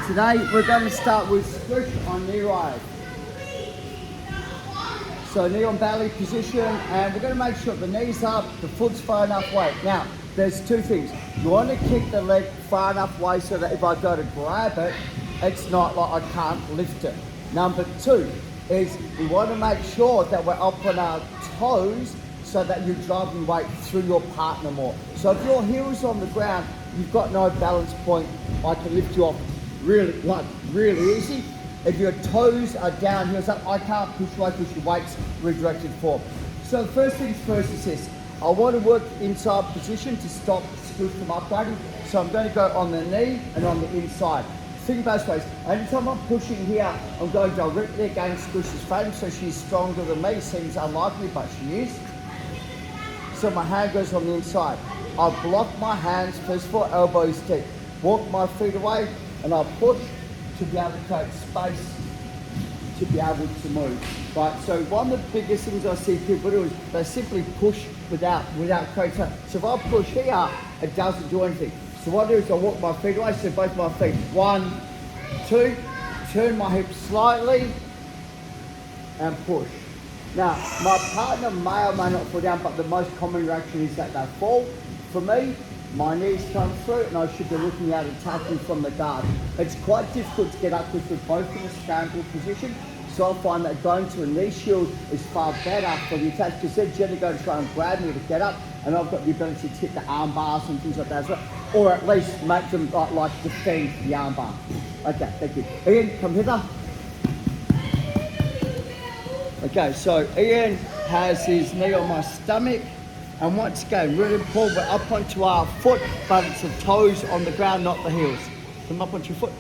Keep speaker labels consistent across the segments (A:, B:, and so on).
A: Today we're going to start with squish on knee rise. So knee on belly position, and we're going to make sure the knee's up, the foot's far enough away. Now, there's two things. You want to kick the leg far enough away so that if I go to grab it, it's not like I can't lift it. Number two is we want to make sure that we're up on our toes so that you're driving weight through your partner more. So if your heel's on the ground, you've got no balance point, I can lift you off really easy. If your toes are down, heels up, I can't push away because your weight's redirected forward. So the first things first is this. I want to work inside position to stop squish from upgrading. So I'm going to go on the knee and on the inside. Think both ways. Anytime I'm pushing here, I'm going directly against Squish's frame, so she's stronger than me. Seems unlikely, but she is. So my hand goes on the inside. I block my hands, first of all, elbows deep. Walk my feet away, and I push to be able to create space to be able to move. Right, so one of the biggest things I see people do is they simply push without creating space. So if I push here, it doesn't do anything. So what I do is I walk my feet away, so both my feet. 1, 2, turn my hips slightly, and push. Now, my partner may or may not fall down, but the most common reaction is that they fall. For me, my knees come through and I should be looking at attacking from the guard. It's quite difficult to get up because we're both in a scramble position. So I find that going to a knee shield is far better for the attack because they're generally going to try and grab me to get up, and I've got the ability to hit the arm bars and things like that as well. Or at least make them like defend the arm bar. Okay, thank you. Ian, come hither. Okay, so Ian has his knee on my stomach. And once again, really important, we're up onto our foot, but it's the toes on the ground, not the heels. Come up onto your foot.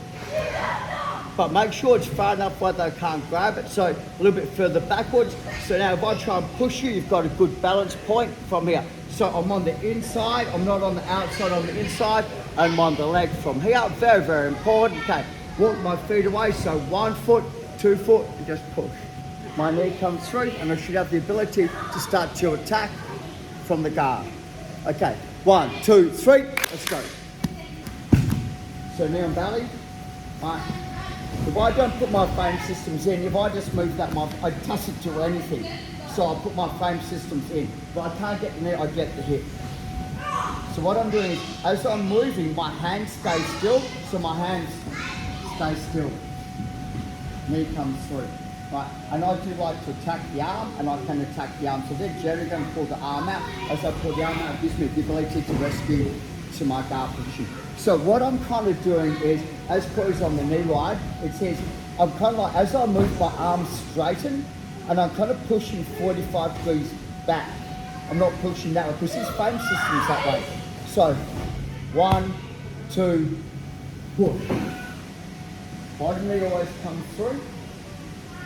A: But make sure it's far enough where they can't grab it, so a little bit further backwards. So now if I try and push you, you've got a good balance point from here. So I'm on the inside, I'm not on the outside, on the inside, and I'm on the leg from here. Very, very important. Okay, walk my feet away, so 1 foot, 2 foot, and just push. My knee comes through, and I should have the ability to start to attack from the guard. Okay, 1, 2, 3, let's go. So knee on belly. Right. If I don't put my frame systems in, if I just move that, it doesn't do anything. So I put my frame systems in. But I can't get the knee, I get the hip. So what I'm doing is, as I'm moving, my hands stay still, so my hands stay still. Knee comes through. Right, and I do like to attack the arm, and I can attack the arm. So they're generally going to pull the arm out. As I pull the arm out, it gives me the ability to rescue to my guard position. So what I'm kind of doing is, as Corey's on the knee ride, it says, I'm kind of like, as I move my arms straighten, and I'm kind of pushing 45 degrees back. I'm not pushing that way, because his frame system's that way. So, 1, 2, push. Bottom knee always comes through.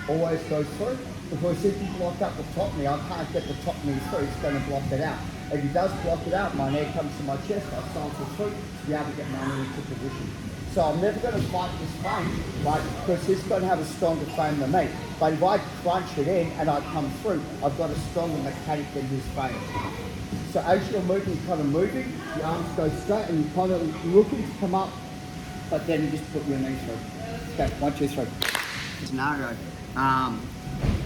A: Always goes through, because if you block up the top knee, I can't get the top knee through, it's going to block it out. If he does block it out, my knee comes to my chest, I cycle through to be able to get my knee into position. So I'm never going to fight this frame, right, because he's going to have a stronger frame than me. But if I crunch it in and I come through, I've got a stronger mechanic than his frame. So as you're moving, kind of moving, the arms go straight and you're kind of looking to come up, but then you just put your knee through. Okay, 1, 2, 3. Scenario.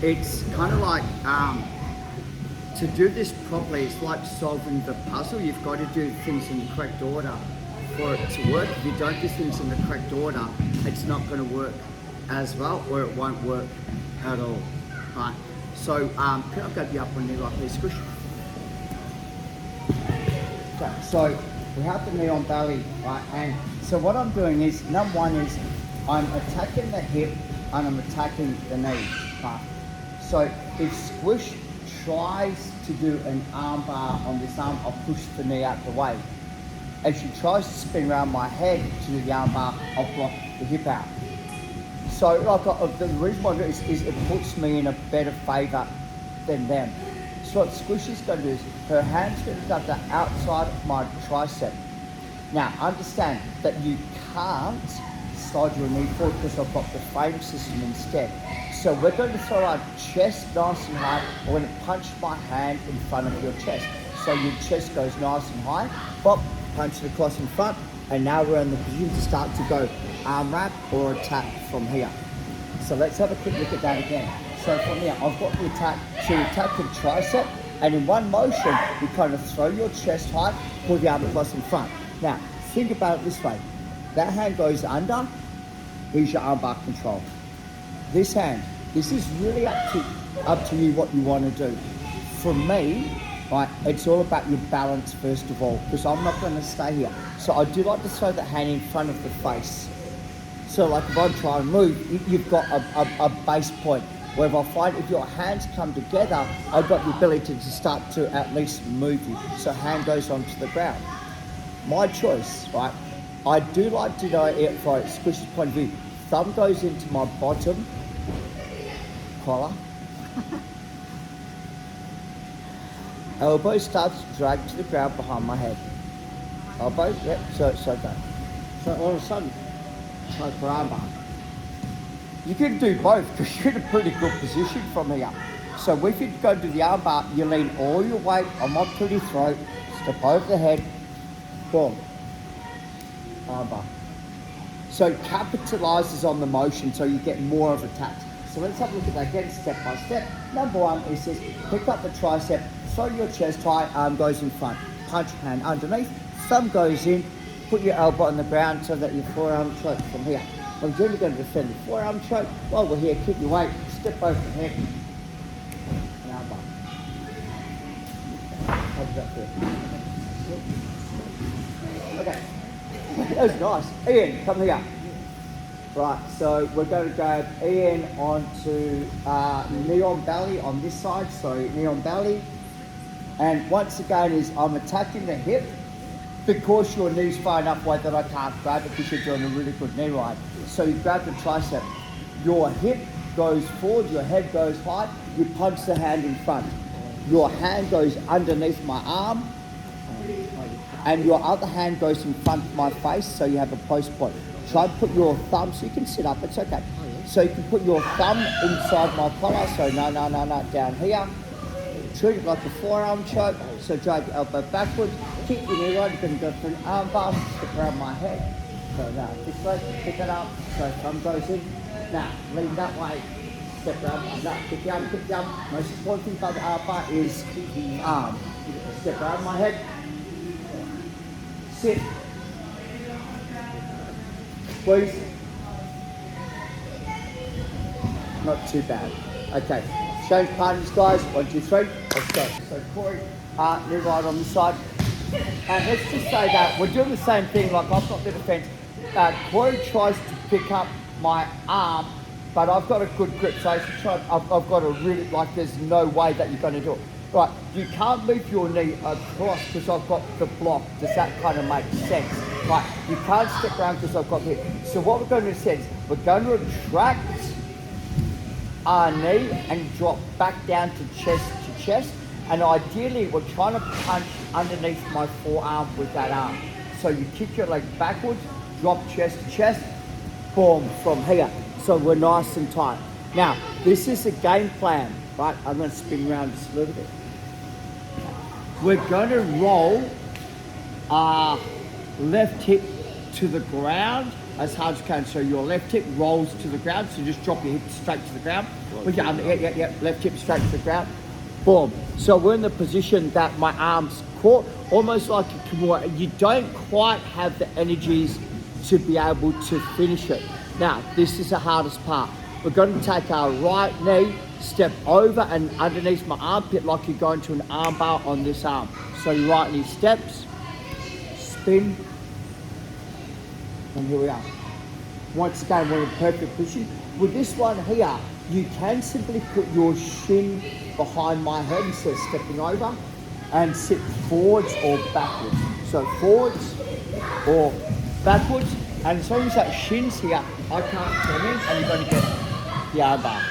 A: It's kind of like, to do this properly, it's like solving the puzzle. You've got to do things in the correct order for it to work. If you don't do things in the correct order, it's not going to work as well, or it won't work at all. Right. So, can I go the upper knee like this? Squish. Okay, so we have the knee on belly, right? And so what I'm doing is, number one is I'm attacking the hip and I'm attacking the knee. Right? So if Squish tries to do an arm bar on this arm, I'll push the knee out the way. If she tries to spin around my head to do the arm bar, I'll block the hip out. So like the reason why I do is it puts me in a better favour than them. So what Squish is going to do is her hand's going to touch the outside of my tricep. Now understand that you can't slide your knee forward because I've got the frame system instead. So we're going to throw our chest nice and high. We're going to punch my hand in front of your chest. So your chest goes nice and high. Pop, punch it across in front, And now we're in the position to start to go arm wrap or attack from here. So let's have a quick look at that again. So from here, I've got the attack to attack the tricep, and in one motion, you kind of throw your chest height, pull the arm across in front. Now, think about it this way. That hand goes under, here's your armbar control. This hand, this is really up to you what you want to do. For me, right, it's all about your balance first of all, because I'm not going to stay here. So I do like to throw the hand in front of the face. So like if I try and move, you've got a base point. Where if I find if your hands come together, I've got the ability to start to at least move you. So hand goes onto the ground. My choice, right? I do like to know it from a squishy point of view. Thumb goes into my bottom collar. Elbow starts to drag to the ground behind my head. Elbow, yep, so go. So all of a sudden, try for armbar. You can do both because you're in a pretty good position from here. So if you go to the armbar, you lean all your weight on my pretty throat, step over the head, boom, armbar. So it capitalizes on the motion so you get more of attacks. So let's have a look at that again, step by step. Number one, it says pick up the tricep, throw your chest high, arm goes in front, punch hand underneath, thumb goes in, put your elbow on the ground so that your forearm choke from here. I'm generally going to defend the forearm choke. While we're here, keep your weight, step over the head, and armbar. How does that feel? Okay, that was nice. Ian, come here. Right, so we're going to grab Ian onto knee on belly on this side, so knee on belly. And once again I'm attacking the hip because your knee's far enough away that I can't grab it because you're doing a really good knee ride. So you grab the tricep, your hip goes forward, your head goes high, you punch the hand in front. Your hand goes underneath my arm, and your other hand goes in front of my face, so you have a post point. Try and put your thumb, so you can sit up, it's okay. So you can put your thumb inside my collar, so no, down here. Treat it like a forearm choke, so drag your elbow backwards, kick your knee right, you're going to go for an arm bar, stick around my head. So now, this way, pick it up, so thumb goes in. Now, lean that way, step around, now, kick the arm. Most important thing about the arm bar is the arm. Step around my head, sit, squeeze. Not too bad. Okay, change partners guys, 1, 2, 3, let's go. So Corey, knee right on the side. And let's just say that we're doing the same thing, like I've got the defense. Corey tries to pick up my arm, but I've got a good grip, so I've got a really, like there's no way that you're going to do it. Right, you can't move your knee across because I've got the block. Does that kind of make sense? Right, you can't step around because I've got here. So what we're going to do is we're going to retract our knee and drop back down to chest. And ideally, we're trying to punch underneath my forearm with that arm. So you kick your leg backwards, drop chest to chest, boom, from here. So we're nice and tight. Now, this is a game plan, right? I'm going to spin around just a little bit. We're going to roll our left hip to the ground as hard as you can. So your left hip rolls to the ground, so just drop your hip straight to the ground. Put your arm, left hip straight to the ground. Boom. So we're in the position that my arm's caught, almost like a kimura. You don't quite have the energies to be able to finish it. Now, this is the hardest part. We're going to take our right knee, step over and underneath my armpit like you're going to an arm bar on this arm. So your right knee steps, spin, and here we are. Once again, we're in perfect position. With this one here, you can simply put your shin behind my head instead of stepping over and sit forwards or backwards. So forwards or backwards, and as long as that shin's here, I can't turn in and you're going to get the arm bar.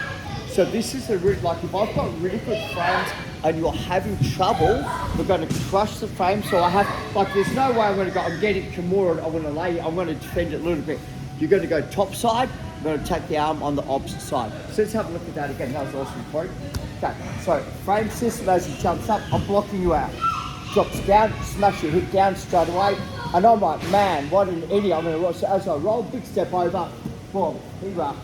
A: So this is a really, like if I've got really good frames and you're having trouble, we're going to crush the frame. So I have, like there's no way I'm going to go, I'm getting Kimura, I'm going to lay, I'm going to defend it a little bit. You're going to go top side, I'm going to take the arm on the opposite side. So let's have a look at that again. That was awesome, Corey. Okay, so frame system as he jumps up, I'm blocking you out. drops down, smash your hip down straight away. And I'm like, man, what an idiot. I'm going to as I roll, big step over, boom, here up.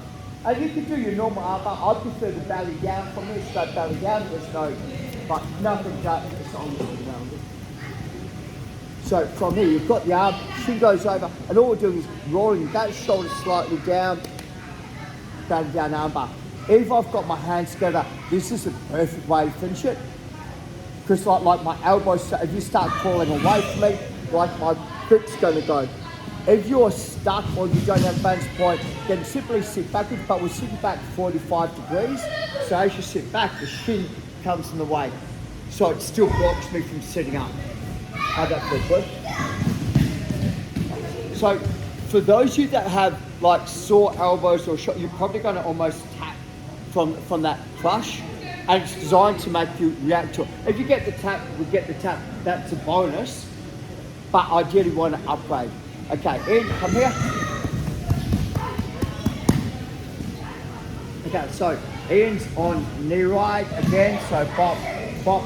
A: And you can do your normal armbar. I prefer the belly down. For me, straight belly down. There's no, but nothing just on the ground. So from here, you've got the arm, shin goes over, and all we're doing is rolling that shoulder slightly down, belly down armbar. If I've got my hands together, this is a perfect way to finish it. Because like my elbows, if you start crawling away from me, like my grip's going to go. If you're stuck or you don't have balance point, then simply sit backwards, but we're sitting back 45 degrees. So as you sit back, the shin comes in the way. So it still blocks me from sitting up. How'd that feel, good? So for those of you that have like sore elbows or shot, you're probably going to almost tap from that crush. And it's designed to make you react to it. If you get the tap, we get the tap, that's a bonus. But ideally want to upgrade. Okay, Ian, come here. Okay, so Ian's on knee right again, so Bob,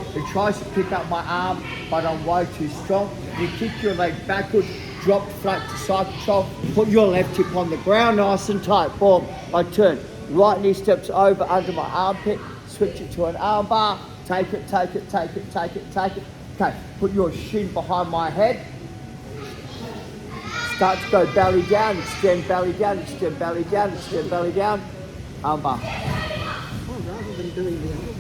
A: he tries to pick up my arm, but I'm way too strong. You kick your leg backwards, drop flat to side control, put your left hip on the ground nice and tight, boom, I turn. Right knee steps over under my armpit, switch it to an arm bar, take it. Okay, put your shin behind my head. Start to go belly down, extend belly down, extend belly down, extend belly down. Arm bar.
B: Oh, rather than doing the other one.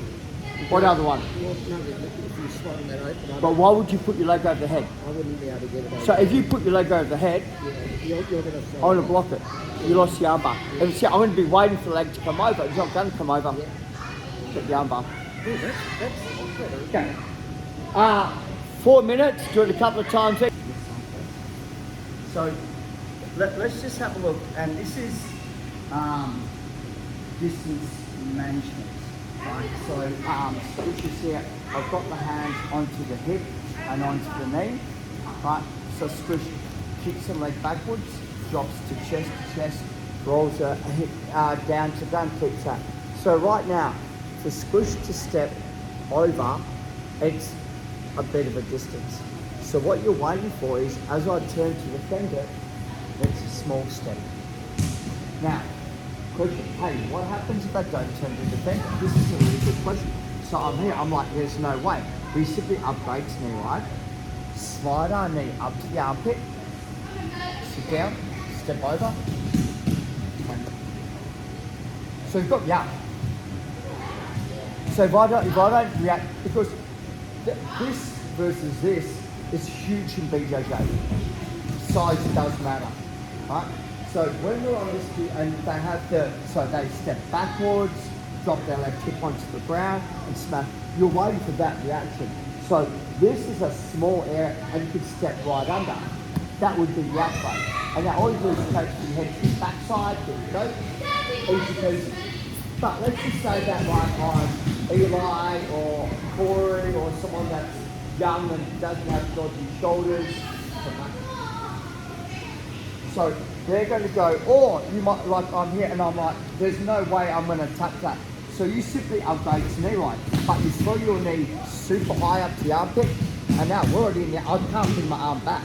A: What other one?
B: Well, no, if you swung that open,
A: But why would you put your leg over the head?
B: I wouldn't be able to get it over.
A: So if you put your leg over the head,
B: Yeah, you're going to
A: I want to block it. You lost the arm bar. And see, I'm going to be waiting for the leg to come over. It's not going to come over. Get the arm bar.
B: Oh, that's better.
A: Okay. 4 minutes, do it a couple of times. So let's just have a look. And this is distance management. Right? So you see, I've got my hands onto the hip and onto the knee. Right? So squish, kicks the leg backwards, drops to chest, rolls a hip down to down, keeps that. So right now, to squish to step over, it's a bit of a distance. So what you're waiting for is, as I turn to defend it, it's a small step. Now, question, hey, what happens if I don't turn to defend it? This is a really good question. So I'm here, I'm like, there's no way. We simply upgrade to knee right, slide our knee up to the armpit, sit down, step over. So you've got the up. So if I don't react, because this versus this is huge in BJJ. Size does matter, right? So when we're on this, and they have so they step backwards, drop their left hip onto the ground and smash. You're waiting for that reaction. So this is a small area and you can step right under. That would be the upgrade. And now all you do is take your head to the backside, there you go, easy peasy. But let's just say that like I'm Eli or Corey or someone that's young and doesn't have dodgy shoulders. So they're going to go, or you might, like I'm here and I'm like, there's no way I'm going to tap that. So you simply upgrade to knee right, but you throw your knee super high up to the armpit, and now we're already in there. I can't bring my arm back.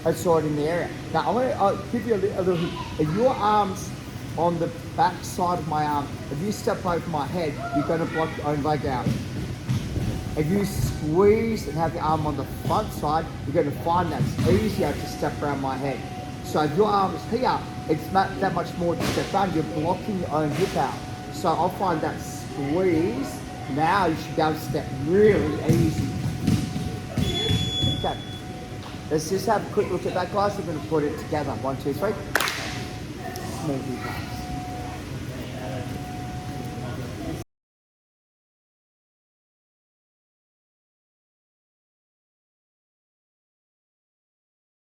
A: It's already in the area. Now I'll give you a little hint. If your arm's on the back side of my arm, if you step over my head, you're going to block your own leg out. If you squeeze and have your arm on the front side, you're going to find that it's easier to step around my head. So if your arm is here, it's not that much more to step down. You're blocking your own hip out. So I'll find that squeeze. Now you should be able to step really easy. Okay. Let's just have a quick look at that, guys. We're going to put it together. 1, 2, 3. Small hip out.